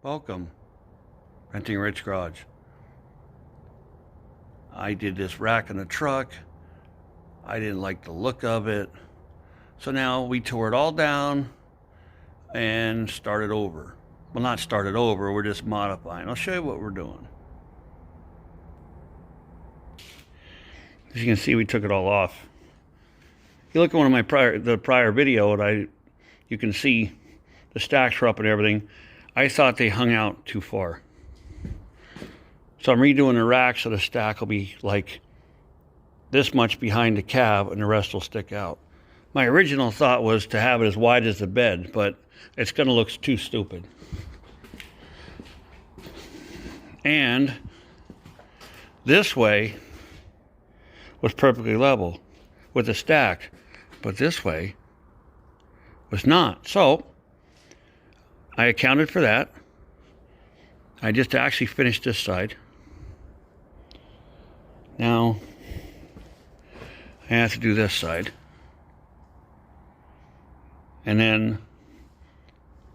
Welcome, Renting a Rich Garage. I did this rack in the truck. I didn't like the look of it. So now we tore it all down and started over. Well, not started over, we're just modifying. I'll show you what we're doing. As you can see, we took it all off. If you look at one of my prior video, you can see the stacks were up and everything. I thought they hung out too far. So I'm redoing the rack so the stack will be like this much behind the cab and the rest will stick out. My original thought was to have it as wide as the bed, but it's going to look too stupid. And this way was perfectly level with the stack, but this way was not. So I accounted for that. I just actually finished this side. Now I have to do this side. And then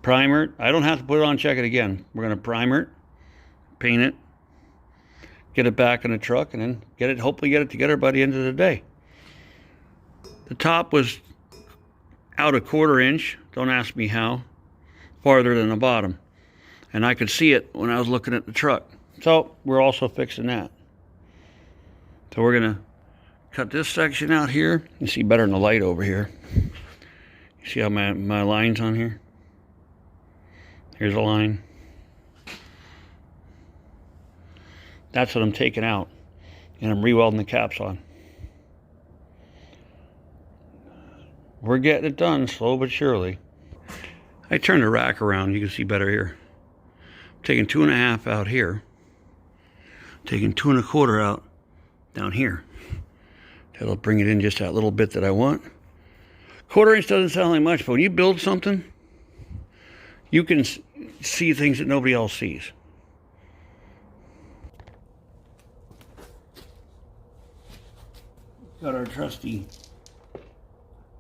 primer it. I don't have to put it on, check it again. We're going to primer it, paint it, get it back in the truck, and then hopefully get it together by the end of the day. The top was out a 1/4 inch. Don't ask me how. Farther than the bottom. And I could see it when I was looking at the truck. So we're also fixing that. So we're going to cut this section out here. You see better in the light over here. You see how my line's on here? Here's a line. That's what I'm taking out. And I'm re-welding the caps on. We're getting it done slow but surely. I turned the rack around, you can see better here. I'm taking 2.5 out here. Taking 2 1/4 out down here. That'll bring it in just that little bit that I want. 1/4 inch doesn't sound like much, but when you build something, you can see things that nobody else sees. Got our trusty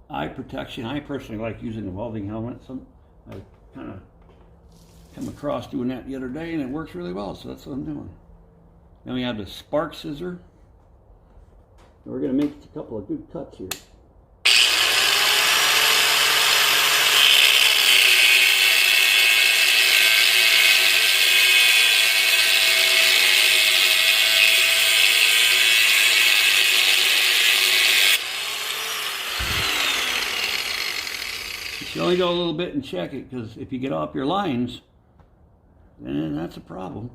eye protection. I personally like using a welding helmet. I kind of come across doing that the other day and it works really well, so that's what I'm doing. Then we have the spark scissor. And we're going to make a couple of good cuts here. You only go a little bit and check it, because if you get off your lines, then that's a problem.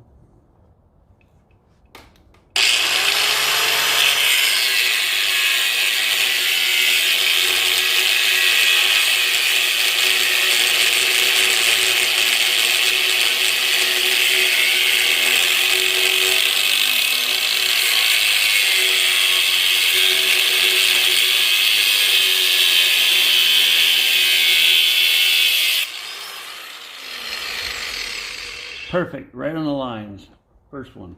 Perfect, right on the lines. First one.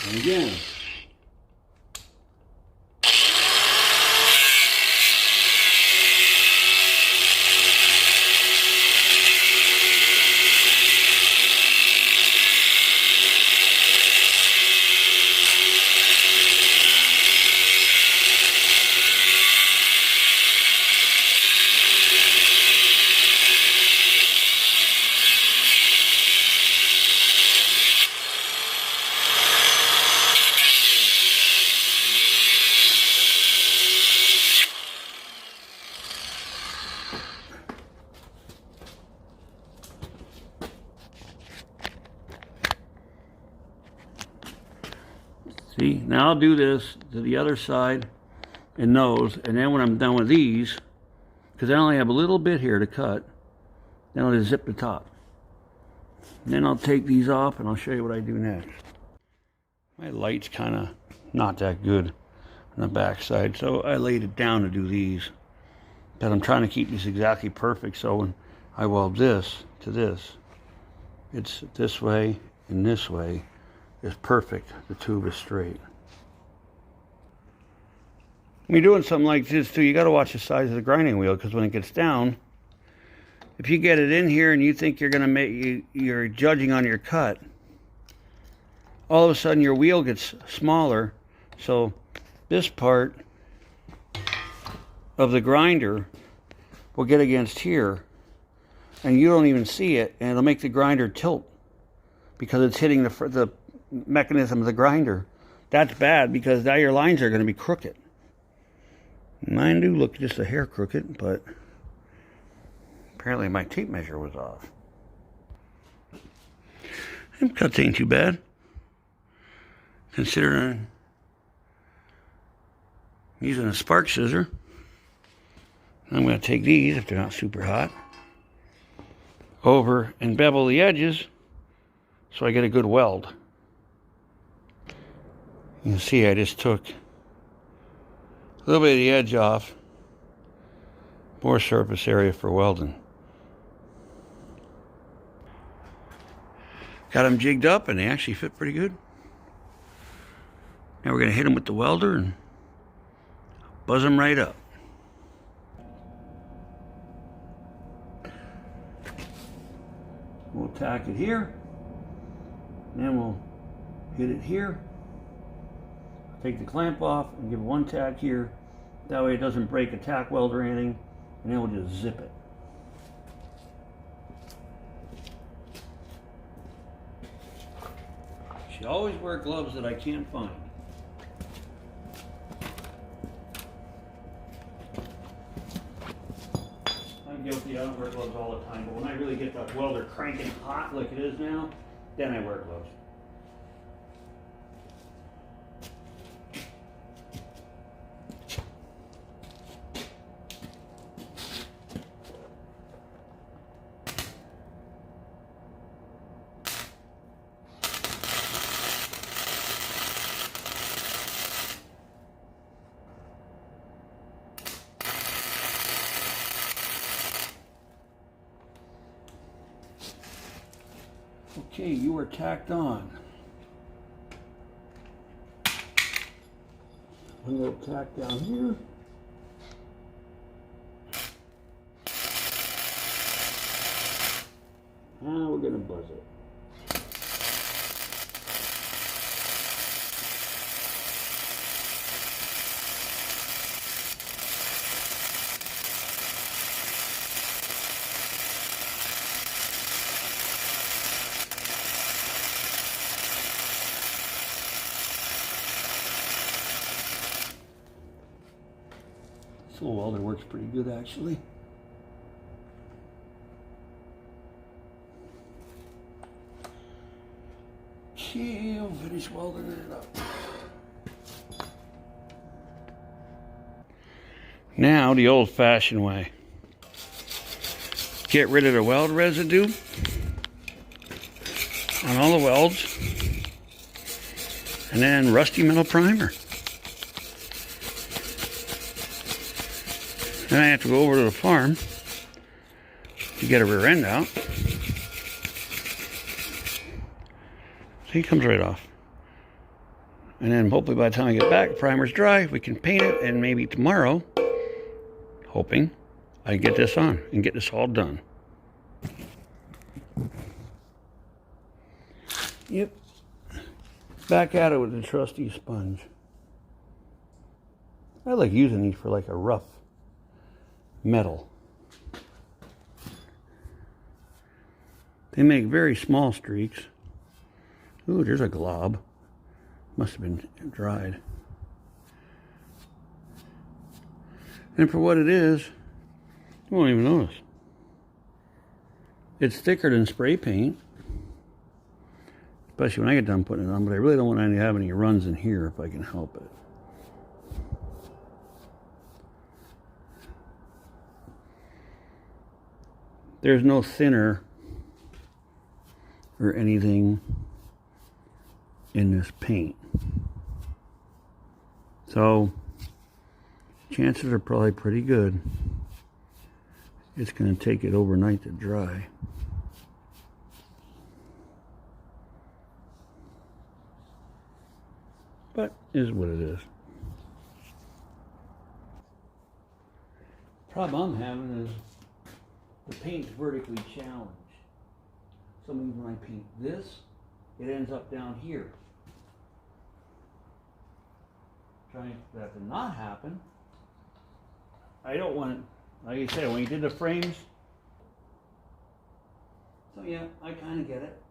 And again. See, now I'll do this to the other side and those, and then when I'm done with these, because I only have a little bit here to cut, then I'll just zip the top. And then I'll take these off and I'll show you what I do next. My light's kind of not that good on the back side, so I laid it down to do these. But I'm trying to keep these exactly perfect, so when I weld this to this, it's this way and this way is perfect. The tube is straight. When you're doing something like this too, you got to watch the size of the grinding wheel, because when it gets down, if you get it in here and you think you're gonna you're judging on your cut, all of a sudden your wheel gets smaller. So this part of the grinder will get against here, and you don't even see it, and it'll make the grinder tilt because it's hitting the mechanism of the grinder. That's bad, because now your lines are going to be crooked. Mine do look just a hair crooked, but apparently my tape measure was off. Them cuts ain't too bad, considering I'm using a spark scissor. I'm going to take these, if they're not super hot, over and bevel the edges so I get a good weld. You can see I just took a little bit of the edge off, more surface area for welding. Got them jigged up and they actually fit pretty good. Now we're going to hit them with the welder and buzz them right up. We'll tack it here, and then we'll hit it here. Take the clamp off and give one tack here. That way it doesn't break a tack weld or anything, and then we'll just zip it. Should always wear gloves that I can't find. I'm guilty, I don't wear gloves all the time, but when I really get that welder cranking hot like it is now, then I wear gloves. Okay, you are tacked on. A little tack down here. Now we're gonna buzz it. This little welder works pretty good, actually. Okay, I'll finish welding it up. Now, the old-fashioned way. Get rid of the weld residue on all the welds, and then rusty metal primer. Then I have to go over to the farm to get a rear end out. See, it comes right off. And then hopefully by the time I get back, the primer's dry, we can paint it, and maybe tomorrow, hoping, I can get this on and get this all done. Yep. Back at it with the trusty sponge. I like using these for like a rough metal. They make very small streaks. Ooh, there's a glob. Must have been dried. And for what it is, you won't even notice. It's thicker than spray paint, especially when I get done putting it on, but I really don't want to have any runs in here if I can help it. There's no thinner or anything in this paint. So chances are probably pretty good it's going to take it overnight to dry. But is what it is. Problem I'm having is the paint's vertically challenged. So that means when I paint this, it ends up down here. Trying for that to not happen. I don't want it, like I said, when you did the frames. So yeah, I kind of get it.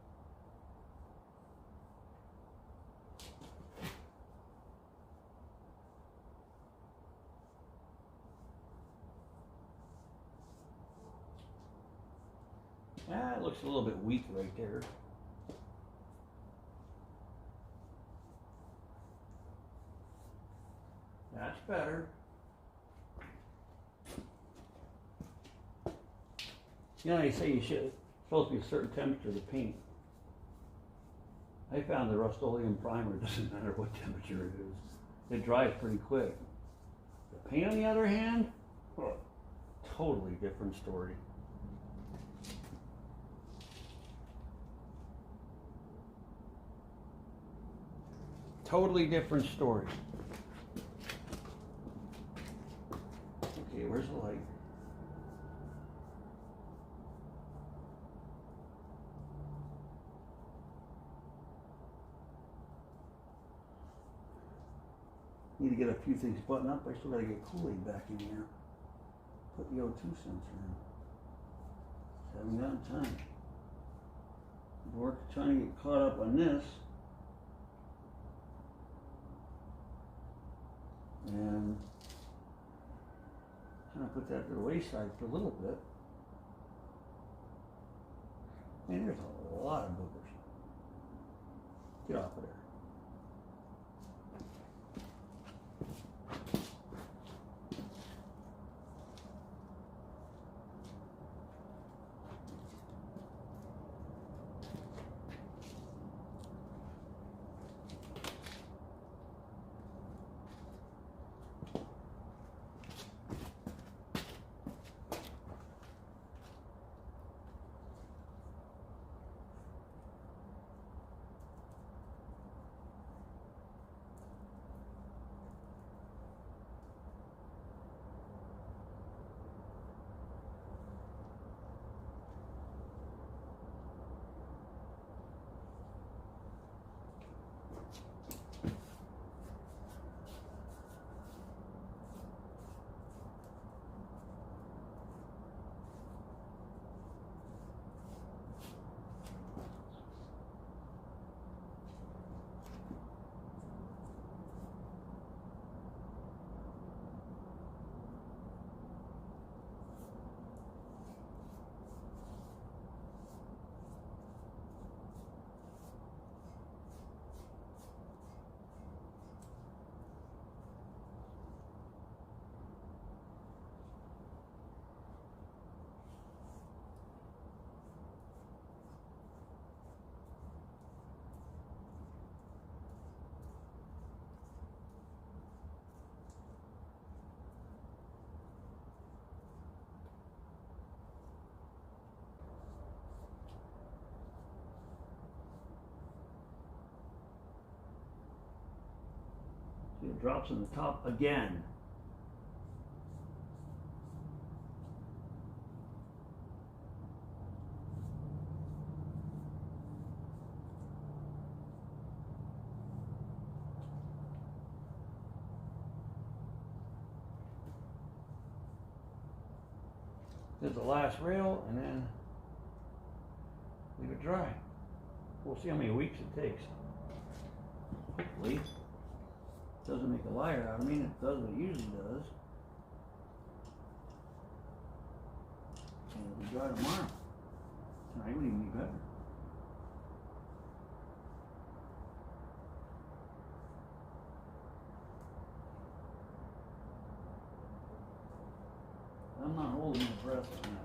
Ah, it looks a little bit weak right there. That's better. You know, they say you should, it's supposed to be a certain temperature to paint. I found the Rust-Oleum primer, it doesn't matter what temperature it is. It dries pretty quick. The paint, on the other hand, oh, totally different story. Totally different story. Okay, where's the light? Need to get a few things buttoned up. I still got to get Kool-Aid back in here. Put the O2 sensor in. Just haven't gotten time. Work trying to get caught up on this. And kind of put that to the wayside for a little bit. Man, there's a lot of boogers. Get off of there. See, it drops on the top again. There's the last rail, and then leave it dry. We'll see how many weeks it takes. Hopefully, it doesn't make a liar out of me. It does what it usually does. And it'll be dry tomorrow. Tonight would even be better. I'm not holding my breath on that.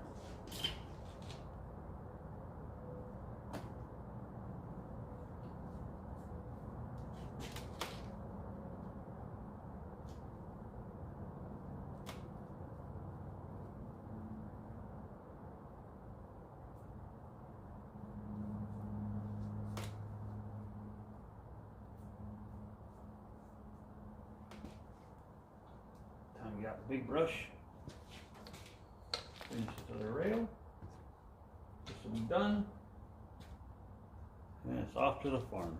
Time to get out the big brush. Finish it to the rail. This will be done. And it's off to the farm.